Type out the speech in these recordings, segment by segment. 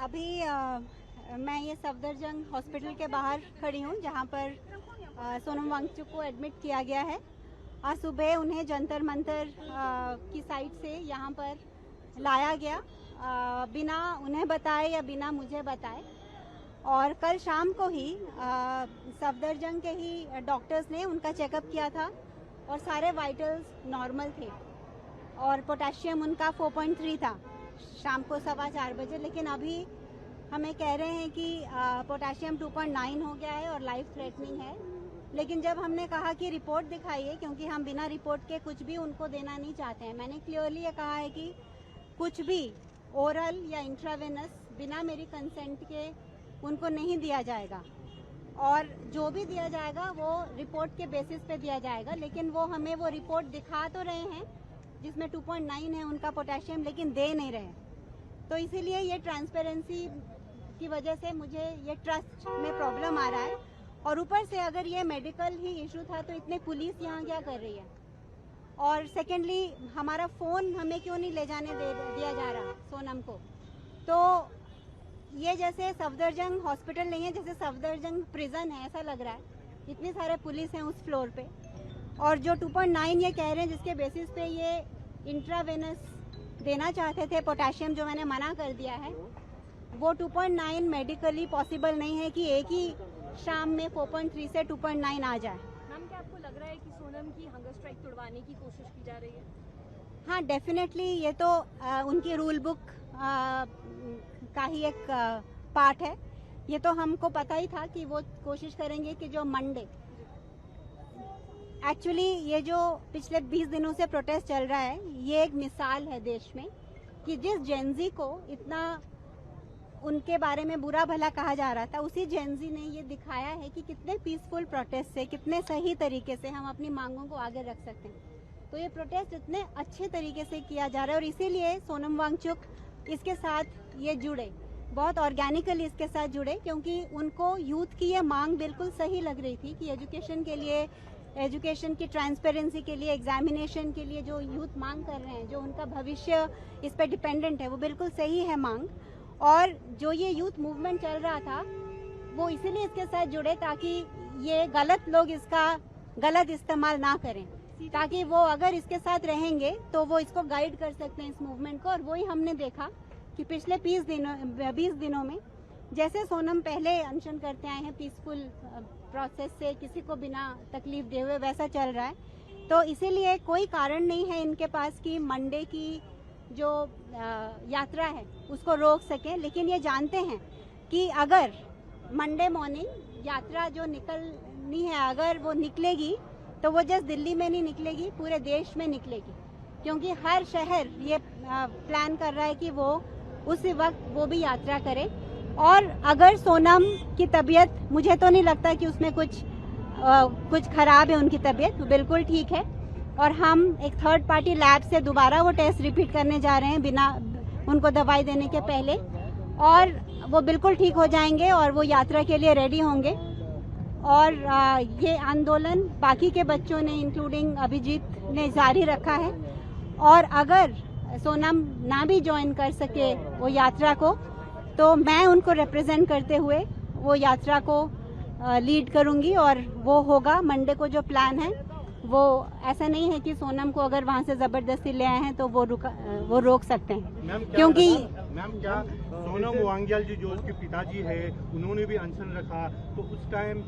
अभी मैं ये सफदरजंग हॉस्पिटल के बाहर खड़ी हूँ जहाँ पर सोनम वांगचुक को एडमिट किया गया है। आज सुबह उन्हें जंतर मंतर की साइड से यहाँ पर लाया गया बिना उन्हें बताए या बिना मुझे बताए। और कल शाम को ही सफदरजंग के ही डॉक्टर्स ने उनका चेकअप किया था और सारे वाइटल्स नॉर्मल थे और पोटेशियम उनका 4.3 था शाम को 4:15 बजे। लेकिन अभी हमें कह रहे हैं कि पोटेशियम 2.9 हो गया है और लाइफ थ्रेटनिंग है। लेकिन जब हमने कहा कि रिपोर्ट दिखाइए, क्योंकि हम बिना रिपोर्ट के कुछ भी उनको देना नहीं चाहते हैं, मैंने क्लियरली ये कहा है कि कुछ भी ओरल या इंट्रावेनस बिना मेरी कंसेंट के उनको नहीं दिया जाएगा और जो भी दिया जाएगा वो रिपोर्ट के बेसिस पे दिया जाएगा। लेकिन वो हमें वो रिपोर्ट दिखा तो रहे हैं जिसमें 2.9 है उनका पोटेशियम, लेकिन दे नहीं रहे। तो इसीलिए ये ट्रांसपेरेंसी की वजह से मुझे ये ट्रस्ट में प्रॉब्लम आ रहा है। और ऊपर से अगर ये मेडिकल ही इशू था तो इतने पुलिस यहाँ क्या कर रही है? और सेकेंडली हमारा फ़ोन हमें क्यों नहीं ले जाने दिया जा रहा सोनम को? तो ये जैसे सफदरजंग हॉस्पिटल नहीं है, जैसे सफदरजंग प्रिजन है ऐसा लग रहा है। इतने सारे पुलिस हैं उस फ्लोर पे और जो 2.9 ये कह रहे हैं जिसके बेसिस पे ये इंट्रावेनस देना चाहते थे पोटेशियम, जो मैंने मना कर दिया है, वो 2.9 मेडिकली पॉसिबल नहीं है कि एक ही शाम में 4.3 से 2.9 आ जाए। मैम, क्या आपको लग रहा है कि सोनम की हंगर स्ट्राइक तोड़वाने की कोशिश की जा रही है? हाँ, डेफिनेटली ये तो उनकी रूल बुक का ही एक पार्ट है। ये तो हमको पता ही था कि वो कोशिश करेंगे कि जो मंडे, एक्चुअली ये जो पिछले 20 दिनों से प्रोटेस्ट चल रहा है, ये एक मिसाल है देश में कि जिस जेनजी को इतना उनके बारे में बुरा भला कहा जा रहा था, उसी जेनजी ने ये दिखाया है कि कितने पीसफुल प्रोटेस्ट से, कितने सही तरीके से हम अपनी मांगों को आगे रख सकते हैं। तो ये प्रोटेस्ट इतने अच्छे तरीके से किया जा रहा है और इसीलिए सोनम वांगचुक इसके साथ ये जुड़े, बहुत ऑर्गेनिकली इसके साथ जुड़े, क्योंकि उनको यूथ की ये मांग बिल्कुल सही लग रही थी कि एजुकेशन के लिए, एजुकेशन की ट्रांसपेरेंसी के लिए, एग्जामिनेशन के लिए जो यूथ मांग कर रहे हैं, जो उनका भविष्य इस पर डिपेंडेंट है, वो बिल्कुल सही है मांग। और जो ये यूथ मूवमेंट चल रहा था वो इसीलिए इसके साथ जुड़े ताकि ये गलत लोग इसका गलत इस्तेमाल ना करें, ताकि वो अगर इसके साथ रहेंगे तो वो इसको गाइड कर सकते हैं इस मूवमेंट को। और वही हमने देखा कि पिछले 20 दिनों में जैसे सोनम पहले अनशन करते आए हैं पीसफुल प्रोसेस से, किसी को बिना तकलीफ दे हुए, वैसा चल रहा है। तो इसीलिए कोई कारण नहीं है इनके पास कि मंडे की जो यात्रा है उसको रोक सके। लेकिन ये जानते हैं कि अगर मंडे मॉर्निंग यात्रा जो निकलनी है, अगर वो निकलेगी तो वो जस्ट दिल्ली में नहीं निकलेगी, पूरे देश में निकलेगी, क्योंकि हर शहर ये प्लान कर रहा है कि वो उसी वक्त वो भी यात्रा करे। और अगर सोनम की तबीयत, मुझे तो नहीं लगता कि उसमें कुछ खराब है, उनकी तबीयत बिल्कुल ठीक है। और हम एक थर्ड पार्टी लैब से दोबारा वो टेस्ट रिपीट करने जा रहे हैं बिना उनको दवाई देने के पहले, और वो बिल्कुल ठीक हो जाएंगे और वो यात्रा के लिए रेडी होंगे। और ये आंदोलन बाकी के बच्चों ने, इंक्लूडिंग अभिजीत ने, जारी रखा है। और अगर सोनम ना भी ज्वाइन कर सके वो यात्रा को, तो मैं उनको रिप्रेजेंट करते हुए वो यात्रा को लीड करूंगी और वो होगा मंडे को। जो प्लान है वो ऐसा नहीं है कि सोनम को अगर वहाँ से जबरदस्ती ले आए हैं तो वो रोक सकते हैं, क्योंकि मैम क्या सोनम वांग्याल जी जो उसके पिताजी है उन्होंने भी अनशन रखा, तो उस टाइम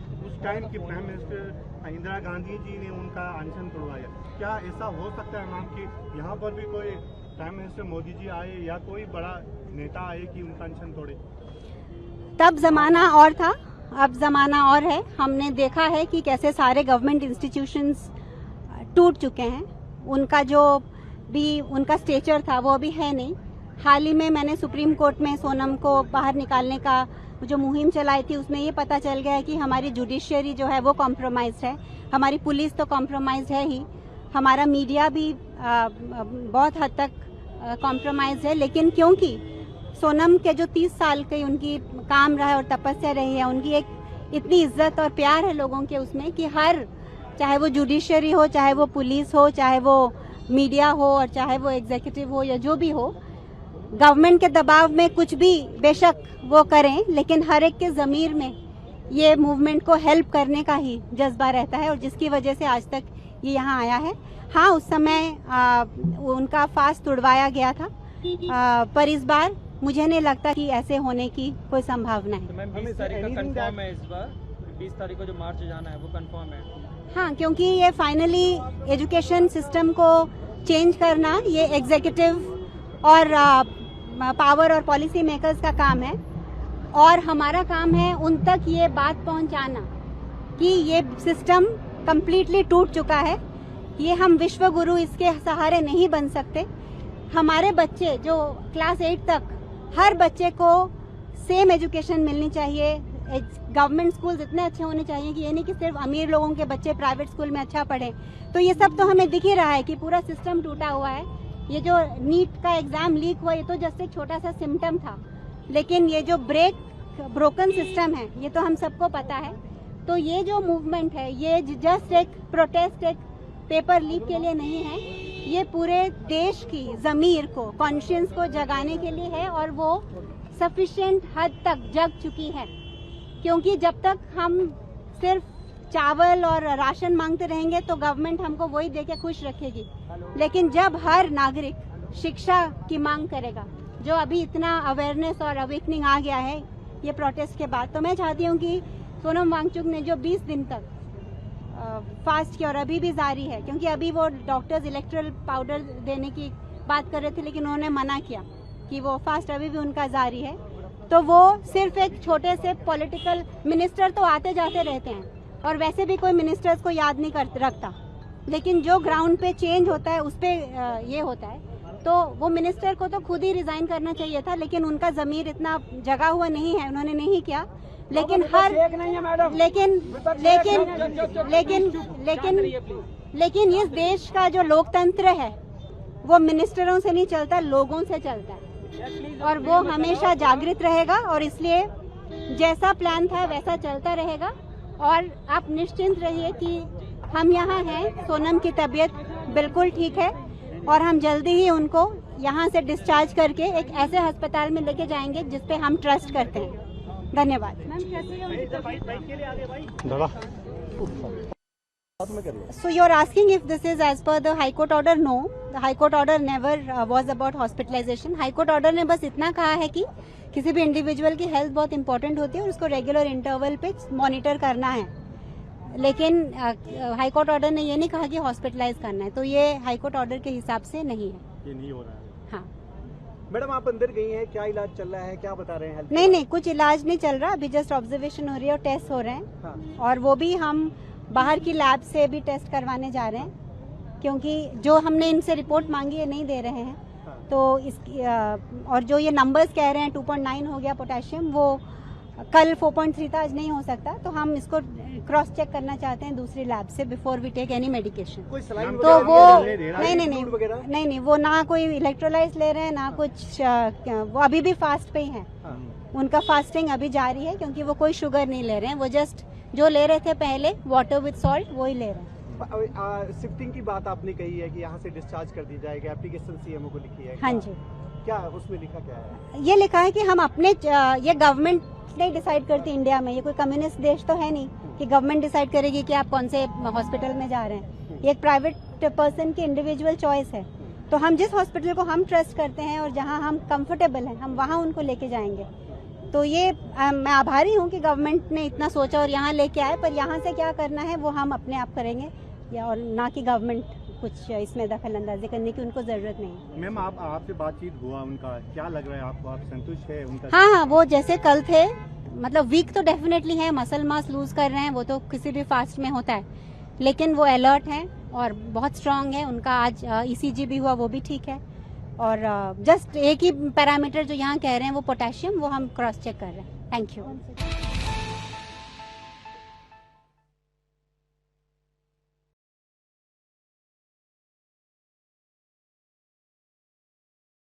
की प्राइम मिनिस्टर इंदिरा गांधी जी ने उनका अनशन तोड़वाया। क्या ऐसा हो सकता है मैम कि यहाँ पर भी कोई प्राइम मिनिस्टर मोदी जी आए या कोई बड़ा नेता आए कि उनका अनशन तोड़े? तब जमाना और था, अब जमाना और है। हमने देखा है कि कैसे सारे गवर्नमेंट इंस्टीट्यूशंस टूट चुके हैं, उनका जो भी उनका स्टेचर था वो अभी है नहीं। हाल ही में मैंने सुप्रीम कोर्ट में सोनम को बाहर निकालने का जो मुहिम चलाई थी, उसमें ये पता चल गया है कि हमारी जुडिशियरी जो है वो कॉम्प्रोमाइज्ड है, हमारी पुलिस तो कॉम्प्रोमाइज्ड है ही, हमारा मीडिया भी बहुत हद तक कॉम्प्रोमाइज्ड है। लेकिन क्योंकि सोनम के जो 30 साल के उनकी काम रहा है और तपस्या रही है, उनकी एक इतनी इज्जत और प्यार है लोगों के उसमें कि हर, चाहे वो जुडिशियरी हो, चाहे वो पुलिस हो, चाहे वो मीडिया हो और चाहे वो एग्जीक्यूटिव हो या जो भी हो, गवर्नमेंट के दबाव में कुछ भी बेशक वो करें, लेकिन हर एक के जमीर में ये मूवमेंट को हेल्प करने का ही जज्बा रहता है और जिसकी वजह से आज तक ये यहाँ आया है। हाँ, उस समय उनका फास्ट तुड़वाया गया था, पर इस बार मुझे नहीं लगता कि ऐसे होने की कोई संभावना है। तो मैम 20 तारीख का कंफर्म है, इस बार 20 तारीख को जो मार्च जाना है वो कंफर्म है? हाँ, क्योंकि ये फाइनली एजुकेशन सिस्टम को चेंज करना ये एग्जीक्यूटिव और पावर और पॉलिसी मेकर्स का काम है और हमारा काम है उन तक ये बात पहुंचाना कि ये सिस्टम कंप्लीटली टूट चुका है। ये हम विश्व गुरु इसके सहारे नहीं बन सकते। हमारे बच्चे जो क्लास 8 तक, हर बच्चे को सेम एजुकेशन मिलनी चाहिए। गवर्नमेंट स्कूल्स इतने अच्छे होने चाहिए कि ये नहीं कि सिर्फ अमीर लोगों के बच्चे प्राइवेट स्कूल में अच्छा पढ़े। तो ये सब तो हमें दिख ही रहा है कि पूरा सिस्टम टूटा हुआ है। ये जो नीट का एग्जाम लीक हुआ, ये तो जस्ट एक छोटा सा सिम्टम था, लेकिन ये जो ब्रोकन सिस्टम है ये तो हम सबको पता है। तो ये जो मूवमेंट है ये जस्ट एक प्रोटेस्ट, एक पेपर लीक के लिए नहीं है, ये पूरे देश की जमीर को, कॉन्शियंस को जगाने के लिए है और वो सफिशिएंट हद तक जग चुकी है। क्योंकि जब तक हम सिर्फ चावल और राशन मांगते रहेंगे तो गवर्नमेंट हमको वही देके खुश रखेगी, लेकिन जब हर नागरिक शिक्षा की मांग करेगा, जो अभी इतना अवेयरनेस और अवेकनिंग आ गया है ये प्रोटेस्ट के बाद, तो मैं चाहती हूँ कि सोनम वांगचुक ने जो 20 दिन तक फास्ट किया और अभी भी जारी है, क्योंकि अभी वो डॉक्टर्स इलेक्ट्रल पाउडर देने की बात कर रहे थे लेकिन उन्होंने मना किया कि वो फास्ट अभी भी उनका जारी है। तो वो सिर्फ एक छोटे से पॉलिटिकल मिनिस्टर तो आते जाते रहते हैं और वैसे भी कोई मिनिस्टर्स को याद नहीं रखता, लेकिन जो ग्राउंड पे चेंज होता है उस पर ये होता है। तो वो मिनिस्टर को तो खुद ही रिजाइन करना चाहिए था, लेकिन उनका जमीर इतना जगा हुआ नहीं है, उन्होंने नहीं किया। लेकिन लेकिन इस देश का जो लोकतंत्र है वो मिनिस्टरों से नहीं चलता, लोगों से चलता है और वो हमेशा जागृत रहेगा और इसलिए जैसा प्लान था वैसा चलता रहेगा। और आप निश्चिंत रहिए कि हम यहाँ हैं, सोनम की तबीयत बिल्कुल ठीक है और हम जल्दी ही उनको यहाँ से डिस्चार्ज करके एक ऐसे अस्पताल में लेके जाएंगे जिस पे हम ट्रस्ट करते हैं। धन्यवाद। So you are asking if this is as per the High Court order? No, the High Court order never was about hospitalization. High Court order ने बस इतना कहा है कि किसी भी इंडिविजुअल की हेल्थ बहुत इंपॉर्टेंट होती है और उसको रेगुलर इंटरवल पे मॉनिटर करना है, लेकिन हाई कोर्ट ऑर्डर ने ये नहीं कहा कि हॉस्पिटलाइज करना है। तो ये हाई कोर्ट ऑर्डर के हिसाब से नहीं है, ये नहीं हो रहा है। हाँ मैडम, आप अंदर गई हैं, क्या इलाज चल रहा है, क्या बता रहे हैं? नहीं, कुछ इलाज नहीं चल रहा, अभी जस्ट ऑब्जर्वेशन हो रही है और टेस्ट हो रहे हैं। हाँ। और वो भी हम बाहर की लैब से भी टेस्ट करवाने जा रहे हैं, क्योंकि जो हमने इनसे रिपोर्ट मांगी है नहीं दे रहे हैं। हाँ। तो इसकी और जो ये नंबर्स कह रहे हैं 2.9 हो गया पोटेशियम, वो कल 4.3 था, आज नहीं हो सकता। तो हम इसको क्रॉस चेक करना चाहते हैं दूसरी लैब से before we take any medication. कोई सलाइन तो वो वगैरह नहीं, वो ना कोई इलेक्ट्रोलाइज ले रहे हैं ना कुछ, वो अभी भी फास्ट पे ही हैं। हाँ। उनका फास्टिंग अभी जारी है, क्योंकि वो कोई शुगर नहीं ले रहे हैं, वो जस्ट जो ले रहे थे पहले वाटर विद सॉल्ट वही ले रहे हैं। शिफ्टिंग की बात आपने कही है कि यहाँ से डिस्चार्ज कर दी जाएगी, एप्लीकेशन सीएमओ को लिखी है। हाँ जी, क्या उसमें लिखा क्या है? ये लिखा है कि हम अपने, ये गवर्नमेंट नहीं डिसाइड करती इंडिया में, ये कोई कम्युनिस्ट देश तो है नहीं कि गवर्नमेंट डिसाइड करेगी कि आप कौन से हॉस्पिटल में जा रहे हैं। ये एक प्राइवेट पर्सन की इंडिविजुअल चॉइस है। तो हम जिस हॉस्पिटल को हम ट्रस्ट करते हैं और जहां हम कंफर्टेबल हैं, हम वहां उनको लेके जाएंगे। तो ये मैं आभारी हूं कि गवर्नमेंट ने इतना सोचा और यहाँ लेके आए, पर यहाँ से क्या करना है वो हम अपने आप करेंगे, या और ना कि गवर्नमेंट कुछ इसमें दखल अंदाजी करने की उनको जरूरत नहीं। मैम, आपसे बातचीत हुआ उनका, क्या लग रहा है आपको? आप संतुष्ट है उनका? हाँ, वो जैसे कल थे, मतलब वीक तो डेफिनेटली है, मसल मास लूज कर रहे हैं, वो तो किसी भी फास्ट में होता है, लेकिन वो अलर्ट हैं और बहुत स्ट्रांग है। उनका आज ECG भी हुआ, वो भी ठीक है। और जस्ट एक ही पैरामीटर जो यहाँ कह रहे हैं वो पोटेशियम, वो हम क्रॉस चेक कर रहे हैं। Thank you.